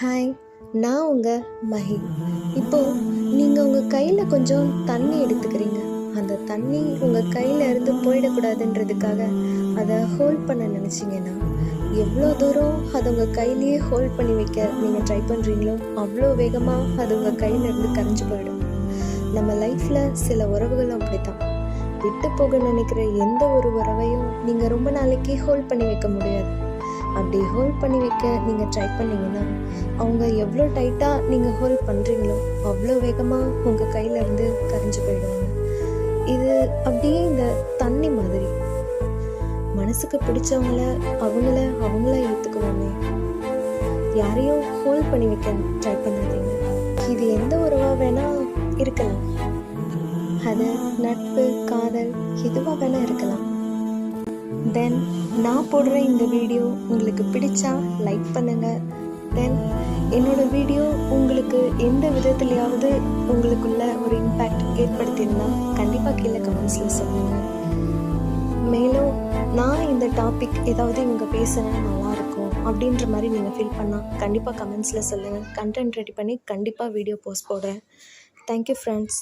Hi, நான் உங்கள் மஹி. இப்போது நீங்கள் உங்கள் கையில் கொஞ்சம் தண்ணி எடுத்துக்கிறீங்க. அந்த தண்ணி உங்கள் கையில் இருந்து போயிடக்கூடாதுன்றதுக்காக அதை ஹோல்ட் பண்ண நினச்சிங்கன்னா, எவ்வளோ தூரம் அதை உங்கள் கையிலேயே ஹோல்ட் பண்ணி வைக்க நீங்கள் ட்ரை பண்ணுறீங்களோ அவ்வளோ வேகமாக அது உங்கள் கையிலேருந்து கரைஞ்சி போயிடும். நம்ம லைஃப்பில் சில உறவுகளும் அப்படி தான். விட்டு போக நினைக்கிற எந்த ஒரு உறவையும் நீங்கள் ரொம்ப நாளைக்கு ஹோல்ட் பண்ணி வைக்க முடியாது. அப்படி ஹோல்ட் பண்ணி வைக்க நீங்கள் ட்ரை பண்ணிங்கன்னா, அவங்க எவ்வளோ டைட்டாக நீங்கள் ஹோல்ட் பண்ணுறீங்களோ அவ்வளோ வேகமாக உங்கள் கையிலேருந்து கரைஞ்சி போயிடுவாங்க. இது அப்படியே இந்த தண்ணி மாதிரி. மனசுக்கு பிடிச்சவங்கள அவங்கள ஏற்றுக்குவாங்க. யாரையும் ஹோல்ட் பண்ணி வைக்க ட்ரை பண்ணாதீங்க. இது எந்த உறவாக வேணால் இருக்கலாம். அது நட்பு, காதல் எதுவாக வேணால் இருக்கலாம். தென் நான் போடுற இந்த வீடியோ உங்களுக்கு பிடிச்சா லைக் பண்ணுங்கள். தென் என்னோடய வீடியோ உங்களுக்கு எந்த விதத்துலையாவது உங்களுக்குள்ள ஒரு இம்பேக்ட் ஏற்படுத்தியிருந்தா கண்டிப்பாக கீழே கமெண்ட்ஸில் சொல்லுங்கள். மேலும் நான் இந்த டாபிக் ஏதாவது இவங்க பேசினா நல்லாயிருக்கும் அப்படின்ற மாதிரி நீங்கள் ஃபீல் பண்ணால் கண்டிப்பாக கமெண்ட்ஸில் சொல்லுங்கள். கண்டென்ட் ரெடி பண்ணி கண்டிப்பாக வீடியோ போஸ்ட் போடுறேன். Thank you friends.